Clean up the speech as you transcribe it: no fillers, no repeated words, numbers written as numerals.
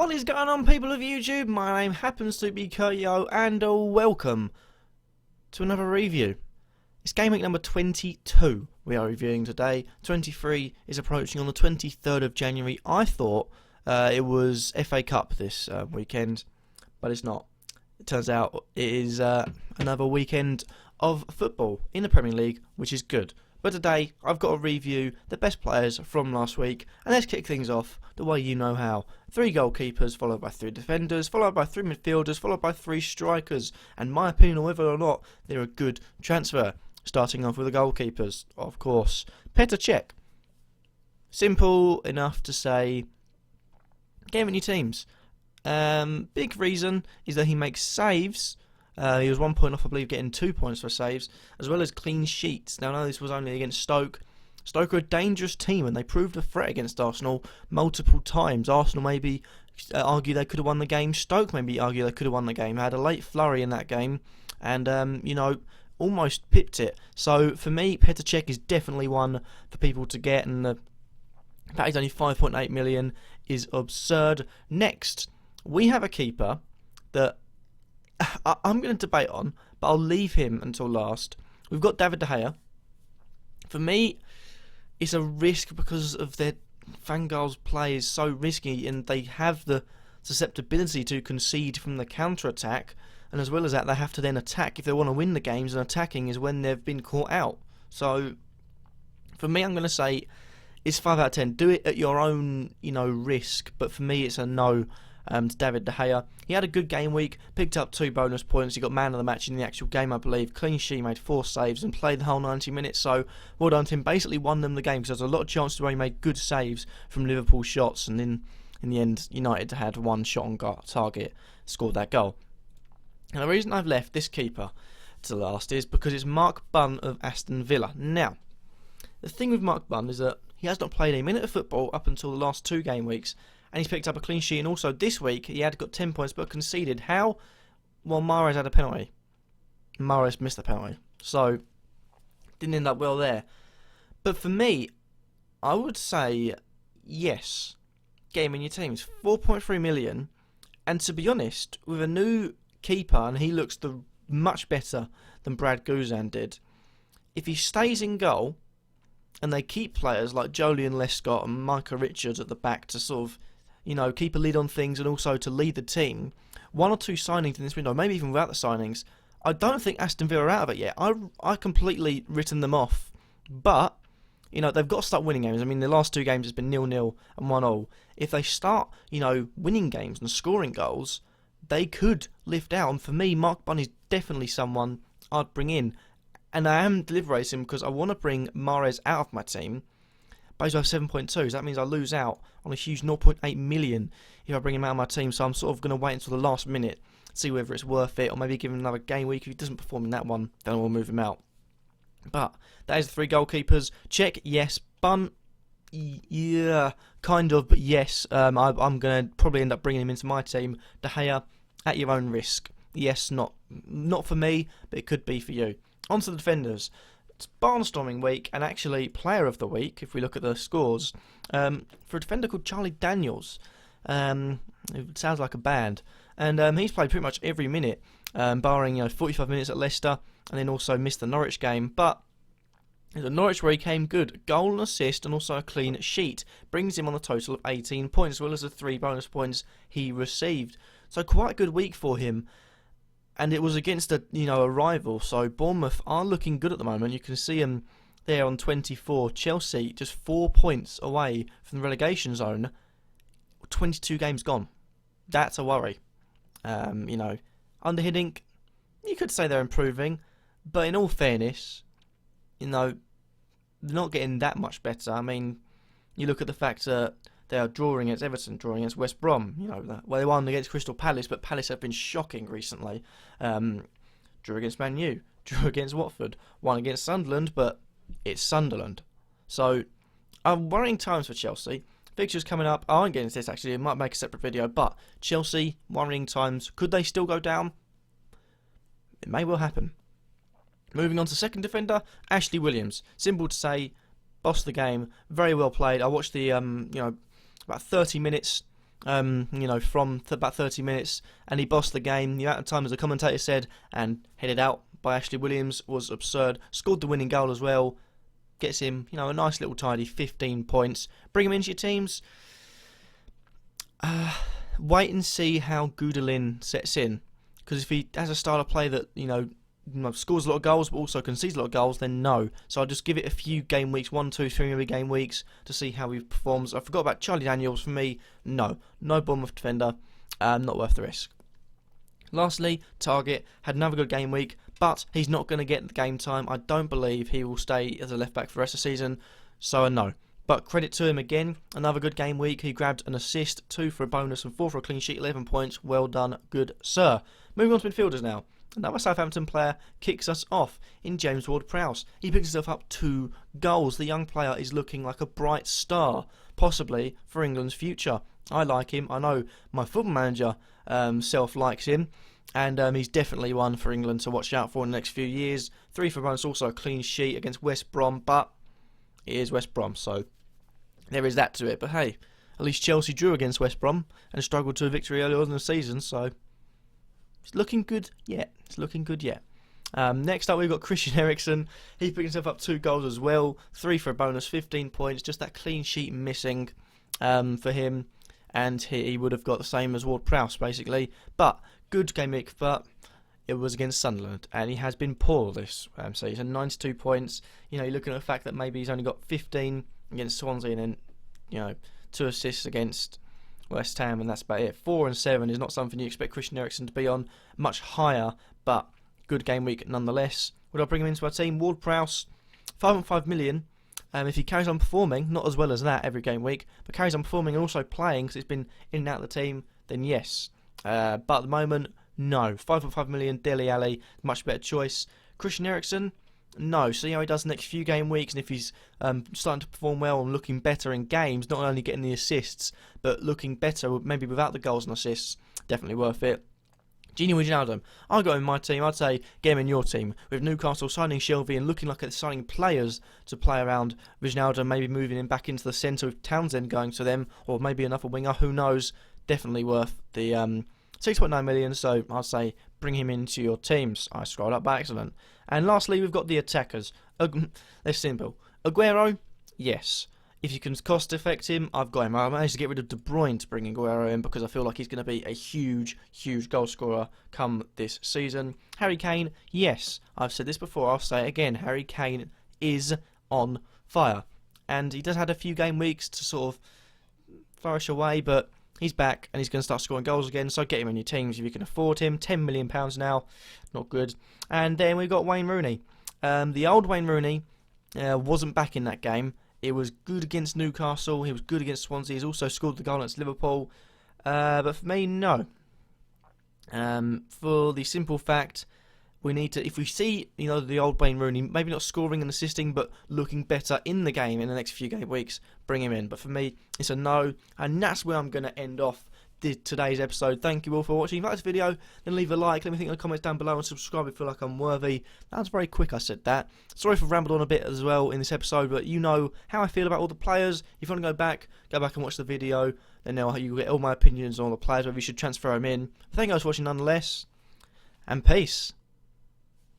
What is going on, people of YouTube? My name happens to be Kurtyoy, and welcome to another review. It's Gameweek number 22 we are reviewing today. 23 is approaching on the 23rd of January. I thought it was FA Cup this weekend, but it's not. It turns out it is another weekend of football in the Premier League, which is good. But today, I've got to review the best players from last week, and let's kick things off the way you know how. 3 goalkeepers, followed by 3 defenders, followed by 3 midfielders, followed by 3 strikers, and my opinion on whether or not they're a good transfer. Starting off with the goalkeepers, of course. Petr Cech. Simple enough to say, get him in your teams. Big reason is that he makes saves. He was 1 point off, I believe, getting 2 points for saves, as well as clean sheets. Now, I know this was only against Stoke. Stoke are a dangerous team, and they proved a threat against Arsenal multiple times. Arsenal maybe argue they could have won the game. Stoke maybe argue they could have won the game. Had a late flurry in that game, and almost pipped it. So for me, Petr Cech is definitely one for people to get, and the fact he's only 5.8 million is absurd. Next, we have a keeper that I'm going to debate on, but I'll leave him until last. We've got David De Gea. For me, it's a risk because of their Van Gaal's play is so risky, and they have the susceptibility to concede from the counter-attack, and as well as that, they have to then attack if they want to win the games, and attacking is when they've been caught out. So, for me, I'm going to say it's 5 out of 10. Do it at your own, risk, but for me, it's a no. To David De Gea. He had a good game week, picked up 2 bonus points, he got man of the match in the actual game, I believe, clean sheet, made 4 saves and played the whole 90 minutes, so well done to him. Basically won them the game because there's a lot of chances where he made good saves from Liverpool shots, and in the end United had 1 shot on target, scored that goal. And the reason I've left this keeper to last is because it's Mark Bunn of Aston Villa. Now, the thing with Mark Bunn is that he has not played a minute of football up until the last 2 game weeks, and he's picked up a clean sheet, and also this week he had got 10 points but conceded. How? Well, Mahrez had a penalty. Mahrez missed the penalty, so didn't end up well there. But for me, I would say yes, get him in your teams. 4.3 million, and to be honest, with a new keeper, and he looks much better than Brad Guzan did, if he stays in goal and they keep players like Joleon Lescott and Micah Richards at the back to sort of keep a lid on things, and also to lead the team. 1 or 2 signings in this window, maybe even without the signings. I don't think Aston Villa are out of it yet. I completely written them off. But, they've got to start winning games. I mean, the last 2 games has been 0-0 and 1-1. If they start, winning games and scoring goals, they could lift out. And for me, Mark Bunn is definitely someone I'd bring in. And I am deliberating because I want to bring Mahrez out of my team. But I have 7.2, so that means I lose out on a huge 0.8 million if I bring him out of my team. So I'm sort of going to wait until the last minute, see whether it's worth it, or maybe give him another game week. If he doesn't perform in that one, then I will move him out. But that is the 3 goalkeepers. Cech, yes. Bunn, yeah, kind of, but yes. I'm going to probably end up bringing him into my team. De Gea, at your own risk. Yes, not for me, but it could be for you. On to the defenders. It's barnstorming week, and actually player of the week, if we look at the scores, for a defender called Charlie Daniels. It sounds like a band. And he's played pretty much every minute, barring 45 minutes at Leicester, and then also missed the Norwich game. But the Norwich where he came good, goal and assist, and also a clean sheet, brings him on a total of 18 points, as well as the 3 bonus points he received. So quite a good week for him. And it was against a rival, so Bournemouth are looking good at the moment. You can see them there on 24. Chelsea just 4 points away from the relegation zone. 22 games gone. That's a worry. Under Hiddink, you could say they're improving, but in all fairness, they're not getting that much better. I mean, you look at the fact that they are drawing against Everton, drawing against West Brom. Well, they won against Crystal Palace, but Palace have been shocking recently. Drew against Man U, drew against Watford, won against Sunderland, but it's Sunderland. So, worrying times for Chelsea. Fixtures coming up. I won't get into this actually. I might make a separate video, but Chelsea, worrying times. Could they still go down? It may well happen. Moving on to second defender, Ashley Williams. Simple to say, boss of the game, very well played. I watched the about 30 minutes from about 30 minutes, and he bossed the game. The amount of time, as the commentator said, and headed out by Ashley Williams was absurd. Scored the winning goal as well. Gets him, a nice little tidy 15 points. Bring him into your teams. Wait and see how Goodalin sets in. Because if he has a style of play that, scores a lot of goals but also concedes a lot of goals, then no. So I'll just give it a few game weeks, 1, 2, 3 maybe game weeks, to see how he performs. I forgot about Charlie Daniels. For me, no Bournemouth defender, not worth the risk. Lastly, Target had another good game week, but he's not going to get the game time. I don't believe he will stay as a left back for the rest of the season, so a no. But credit to him again, another good game week. He grabbed an assist, 2 for a bonus and 4 for a clean sheet, 11 points. Well done, good sir. Moving on to midfielders now. Another Southampton player kicks us off in James Ward-Prowse. He picks himself up 2 goals. The young player is looking like a bright star, possibly for England's future. I like him. I know my football manager self likes him, and he's definitely one for England to watch out for in the next few years. 3 for a bonus, also a clean sheet against West Brom, but it is West Brom, so there is that to it. But hey, at least Chelsea drew against West Brom and struggled to a victory earlier in the season, so it's looking good yet. Next up, we've got Christian Eriksen. He picked himself up 2 goals as well. 3 for a bonus, 15 points. Just that clean sheet missing for him. And he would have got the same as Ward-Prowse, basically. But good game week, but it was against Sunderland. And he has been poor this. So he's had 92 points. You're looking at the fact that maybe he's only got 15 against Swansea and then, 2 assists against West Ham, and that's about it. 4 and 7 is not something you expect Christian Eriksen to be on. Much higher, but good game week nonetheless. Would I bring him into my team? Ward-Prowse, 5.5 million. If he carries on performing, not as well as that every game week, but carries on performing and also playing because he's been in and out of the team, then yes. But at the moment, no. 5.5 million, Dele Alli, much better choice. Christian Eriksen, no. See how he does the next few game weeks, and if he's starting to perform well and looking better in games, not only getting the assists, but looking better, maybe without the goals and assists, definitely worth it. Gini Wijnaldum, I'll go in my team. I'd say get him in your team. With Newcastle signing Shelby and looking like they're signing players to play around Wijnaldum, maybe moving him back into the centre with Townsend going to them, or maybe another winger, who knows. Definitely worth the 6.9 million, so I'd say bring him into your teams. I scrolled up by accident. And lastly, we've got the attackers. They're simple. Aguero, yes. If you can cost affect him, I've got him. I managed to get rid of De Bruyne to bring Aguero in because I feel like he's going to be a huge goal scorer come this season. Harry Kane, yes. I've said this before, I'll say it again. Harry Kane is on fire. And he does had a few game weeks to sort of flourish away, but he's back and he's going to start scoring goals again, so get him in your teams if you can afford him. £10 million now, not good. And then we've got Wayne Rooney. The old Wayne Rooney wasn't back in that game. It was good against Newcastle. He was good against Swansea. He's also scored the goal against Liverpool. But for me, no. For the simple fact, we need to, if we see, the old Wayne Rooney, maybe not scoring and assisting, but looking better in the game in the next few game weeks, bring him in. But for me, it's a no. And that's where I'm going to end off today's episode. Thank you all for watching. If you like this video, then leave a like. Let me think in the comments down below and subscribe if you feel like I'm worthy. That was very quick, I said that. Sorry for rambled on a bit as well in this episode, but you know how I feel about all the players. If you want to go back and watch the video. Then you get all my opinions on all the players, whether you should transfer them in. Thank you guys for watching nonetheless, and peace.